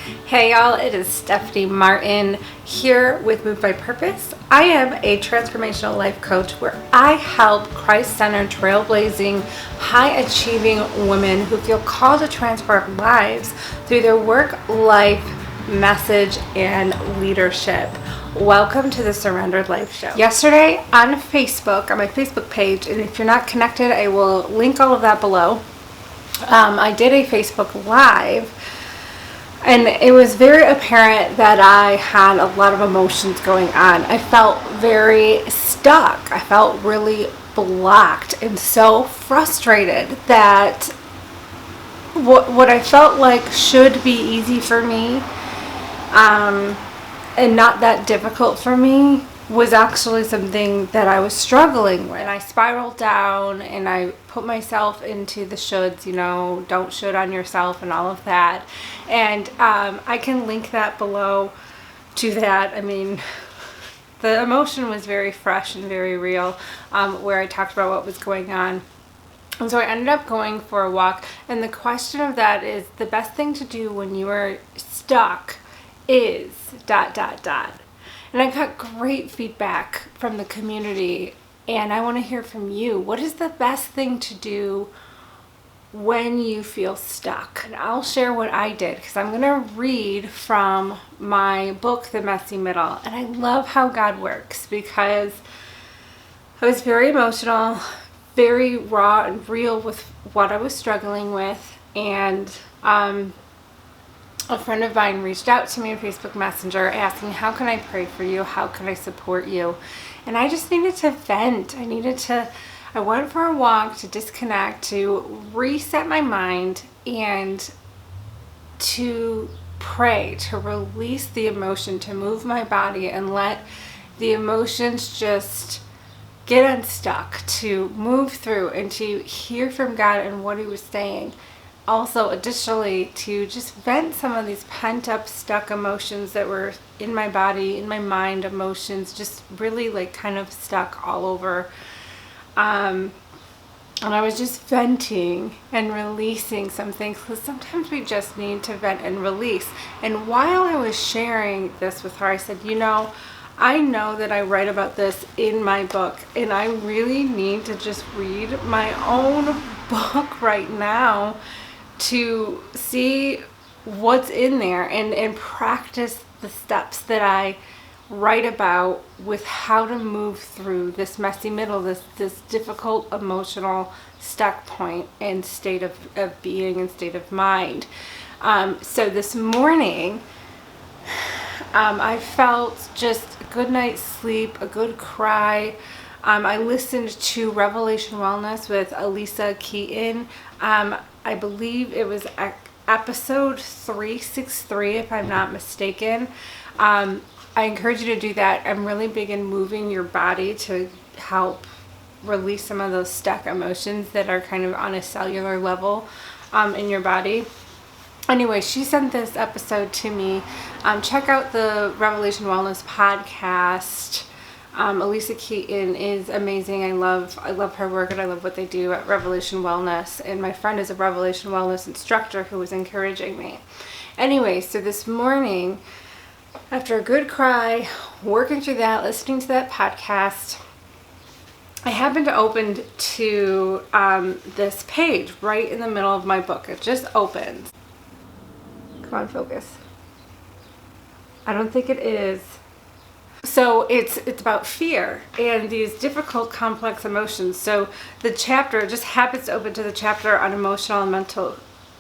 Hey y'all, it is Stephanie Martin here with Move by Purpose. I am a transformational life coach where I help Christ-centered, trailblazing, high-achieving women who feel called to transform lives through their work, life, message, and leadership. Welcome to the Surrendered Life Show. Yesterday on Facebook, on my Facebook page, and if you're not connected, I will link all of that below. I did a Facebook Live. And it was very apparent that I had a lot of emotions going on. I felt very stuck. I felt really blocked and so frustrated that what I felt like should be easy for me and not that difficult for me was actually something that I was struggling with. And I spiraled down and I put myself into the shoulds, don't should on yourself and all of that. And I can link that below to that. I mean, the emotion was very fresh and very real, where I talked about what was going on. And so I ended up going for a walk. And the question of that is, the best thing to do when you are stuck is ... And I got great feedback from the community, and I want to hear from you. What is the best thing to do when you feel stuck? And I'll share what I did, because I'm going to read from my book, The Messy Middle. And I love how God works, because I was very emotional, very raw and real with what I was struggling with. And a friend of mine reached out to me on Facebook Messenger asking, how can I pray for you? How can I support you? And I just needed to vent. I went for a walk to disconnect, to reset my mind, and to pray, to release the emotion, to move my body and let the emotions just get unstuck, to move through and to hear from God and what He was saying. Also, additionally, to just vent some of these pent-up, stuck emotions that were in my body, in my mind, emotions, just really kind of stuck all over. And I was just venting and releasing some things, because sometimes we just need to vent and release. And while I was sharing this with her, I said, I know that I write about this in my book, and I really need to just read my own book right now to see what's in there and practice the steps that I write about with how to move through this messy middle, this difficult emotional stuck point and state of being and state of mind. So this morning, I felt just a good night's sleep, a good cry. I listened to Revelation Wellness with Elisa Keaton. I believe it was episode 363, if I'm not mistaken. I encourage you to do that. I'm really big in moving your body to help release some of those stuck emotions that are kind of on a cellular level in your body. Anyway, she sent this episode to me. Check out the Revelation Wellness podcast. Elisa Keaton is amazing. I love her work, and I love what they do at Revelation Wellness. And my friend is a Revelation Wellness instructor who was encouraging me. Anyway, so this morning, after a good cry, working through that, listening to that podcast, I happened to open to this page right in the middle of my book. It just opens. Come on, focus. I don't think it is. So it's about fear and these difficult, complex emotions. So the chapter just happens to open to the chapter on emotional and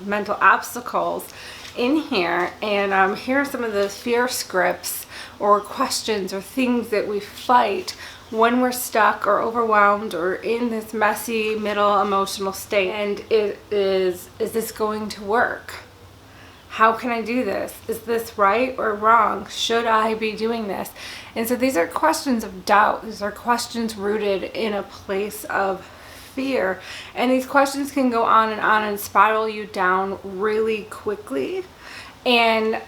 mental obstacles in here. And here are some of the fear scripts or questions or things that we fight when we're stuck or overwhelmed or in this messy middle emotional state. And it is this going to work? How can I do this? Is this right or wrong? Should I be doing this? And so these are questions of doubt. These are questions rooted in a place of fear. And these questions can go on and spiral you down really quickly. And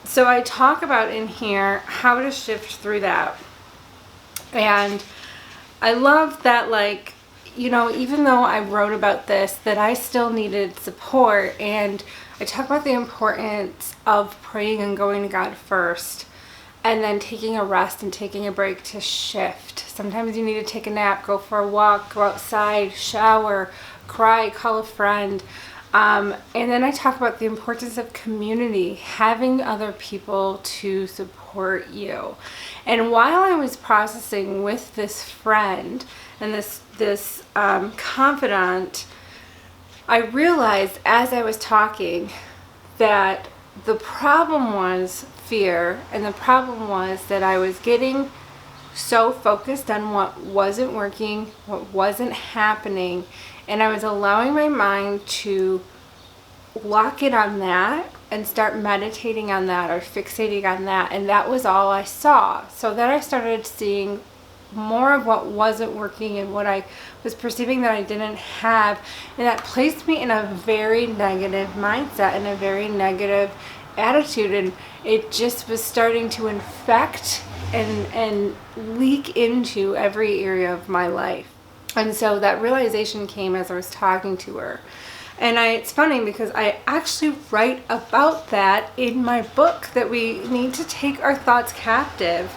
so I talk about in here how to shift through that. And I love that, even though I wrote about this, that I still needed support. And I talk about the importance of praying and going to God first, and then taking a rest and taking a break to shift. Sometimes you need to take a nap, go for a walk, go outside, shower, cry, call a friend. And then I talk about the importance of community, having other people to support you. And while I was processing with this friend and this confidant, I realized as I was talking that the problem was fear, and the problem was that I was getting so focused on what wasn't working, what wasn't happening, and I was allowing my mind to lock in on that and start meditating on that or fixating on that, and that was all I saw. So then I started seeing more of what wasn't working and what I was perceiving that I didn't have, and that placed me in a very negative mindset and a very negative attitude, and it just was starting to infect and leak into every area of my life. And so that realization came as I was talking to her. And it's funny because I actually write about that in my book, that we need to take our thoughts captive.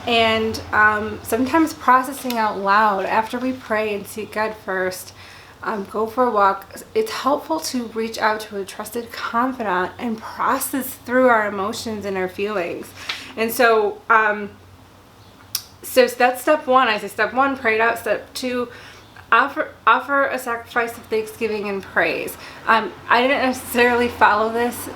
And sometimes processing out loud after we pray and seek God first, go for a walk, it's helpful to reach out to a trusted confidant and process through our emotions and our feelings. And so that's step one. I say step one, pray it out. Step two, offer a sacrifice of thanksgiving and praise. I didn't necessarily follow this.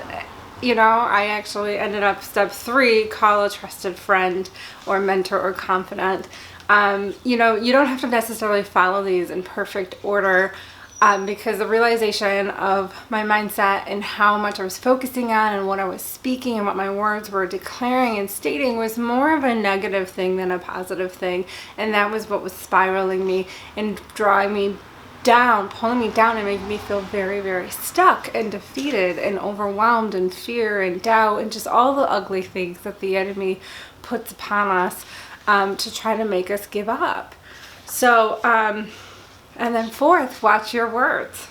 I actually ended up step three, call a trusted friend or mentor or confidant. You don't have to necessarily follow these in perfect order, because the realization of my mindset and how much I was focusing on and what I was speaking and what my words were declaring and stating was more of a negative thing than a positive thing. And that was what was spiraling me and drawing me down, pulling me down, and making me feel very, very stuck and defeated and overwhelmed and fear and doubt and just all the ugly things that the enemy puts upon us to try to make us give up. So, and then fourth, watch your words.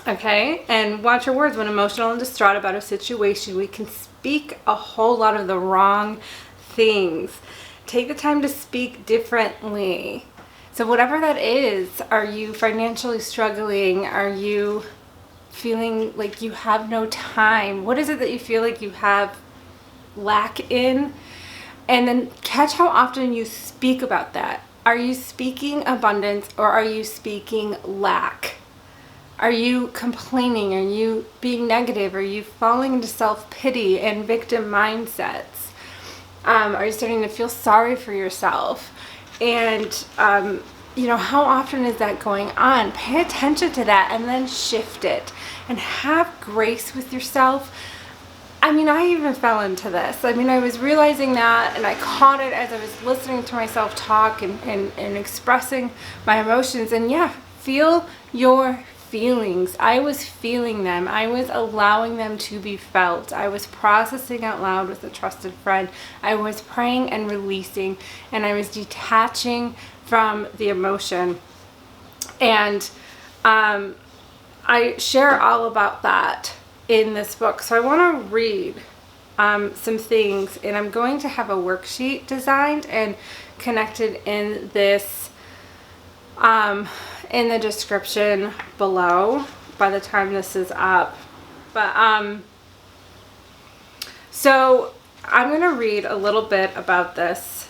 Okay? And watch your words. When emotional and distraught about a situation, we can speak a whole lot of the wrong things. Take the time to speak differently. So whatever that is, are you financially struggling? Are you feeling like you have no time? What is it that you feel like you have lack in? And then catch how often you speak about that. Are you speaking abundance or are you speaking lack? Are you complaining? Are you being negative? Are you falling into self-pity and victim mindsets? Are you starting to feel sorry for yourself? And, how often is that going on? Pay attention to that and then shift it and have grace with yourself. I even fell into this. I was realizing that, and I caught it as I was listening to myself talk and expressing my emotions. And yeah, feel your feelings. I was feeling them. I was allowing them to be felt. I was processing out loud with a trusted friend. I was praying and releasing, and I was detaching from the emotion. And I share all about that in this book. So I want to read some things, and I'm going to have a worksheet designed and connected in this in the description below by the time this is up. But so I'm going to read a little bit about this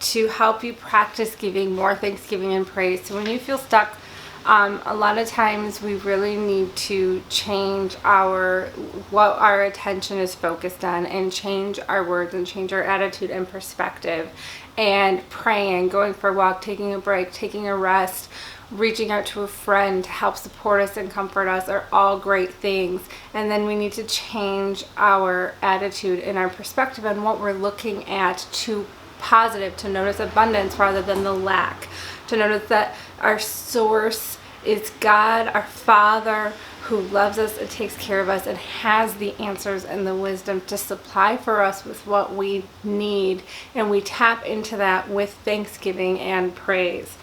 to help you practice giving more thanksgiving and praise. So when you feel stuck, a lot of times we really need to change what our attention is focused on, and change our words and change our attitude and perspective. And praying, going for a walk, taking a break, taking a rest, reaching out to a friend to help support us and comfort us are all great things. And then we need to change our attitude and our perspective on what we're looking at to positive, to notice abundance rather than the lack, to notice that our source is God, our Father, who loves us and takes care of us and has the answers and the wisdom to supply for us with what we need. And we tap into that with thanksgiving and praise.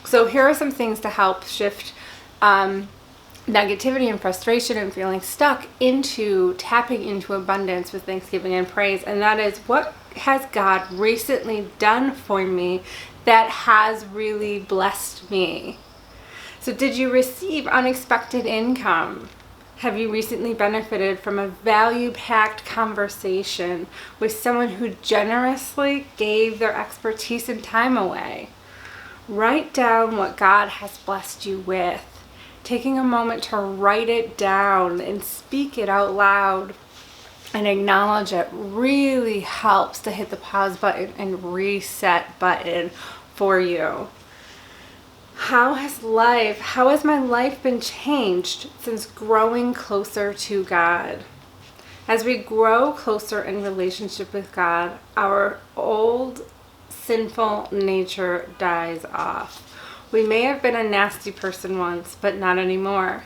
So here are some things to help shift negativity and frustration and feeling stuck into tapping into abundance with thanksgiving and praise. And that is, what has God recently done for me that has really blessed me? So did you receive unexpected income? Have you recently benefited from a value-packed conversation with someone who generously gave their expertise and time away? Write down what God has blessed you with. Taking a moment to write it down and speak it out loud and acknowledge it really helps to hit the pause button and reset button for you. How has my life been changed since growing closer to God? As we grow closer in relationship with God, our old sinful nature dies off. We may have been a nasty person once, but not anymore.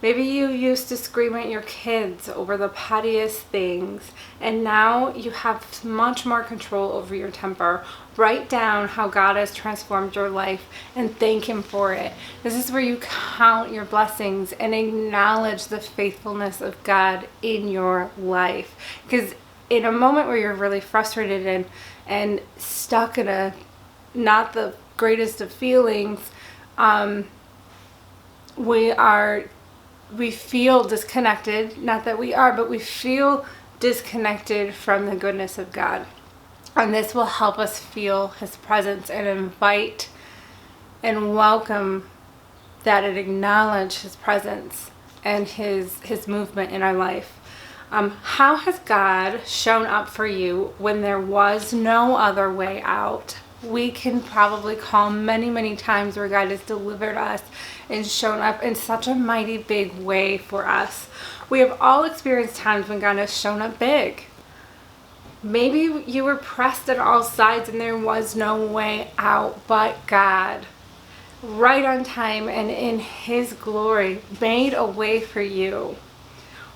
Maybe you used to scream at your kids over the pettiest things, and now you have much more control over your temper. Write down how God has transformed your life and thank Him for it. This is where you count your blessings and acknowledge the faithfulness of God in your life. Because in a moment where you're really frustrated and stuck in a not the greatest of feelings, we feel disconnected. Not that we are, but we feel disconnected from the goodness of God. And this will help us feel His presence and invite and welcome that, and acknowledge His presence and His movement in our life. How has God shown up for you when there was no other way out? We can probably call many, many times where God has delivered us and shown up in such a mighty big way for us. We have all experienced times when God has shown up big. Maybe you were pressed at all sides and there was no way out but God, right on time and in His glory, made a way for you.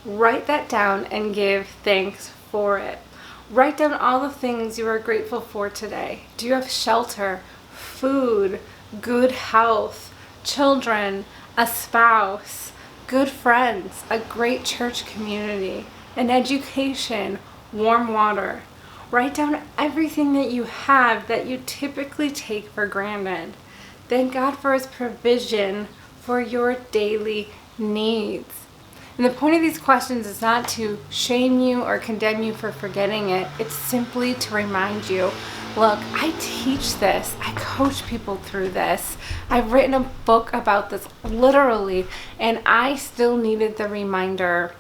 Write that down and give thanks for it. Write down all the things you are grateful for today. Do you have shelter, food, good health, children, a spouse, good friends, a great church community, an education, warm water? Write down everything that you have that you typically take for granted. Thank God for His provision for your daily needs. And the point of these questions is not to shame you or condemn you for forgetting it. It's simply to remind you, look, I teach this. I coach people through this. I've written a book about this literally, and I still needed the reminder.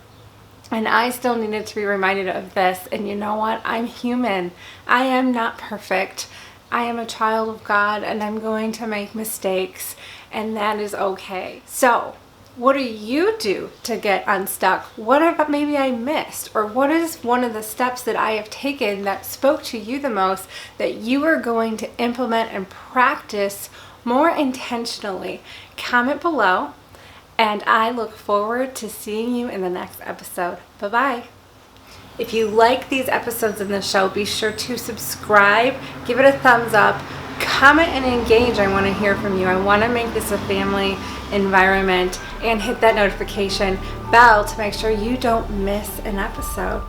And I still needed to be reminded of this. And you know what? I'm human. I am not perfect. I am a child of God, and I'm going to make mistakes, and that is okay. So, what do you do to get unstuck? What have maybe I missed? Or what is one of the steps that I have taken that spoke to you the most that you are going to implement and practice more intentionally? Comment below, and I look forward to seeing you in the next episode. Bye-bye. If you like these episodes in the show, be sure to subscribe, give it a thumbs up, comment and engage. I want to hear from you. I want to make this a family environment, and hit that notification bell to make sure you don't miss an episode.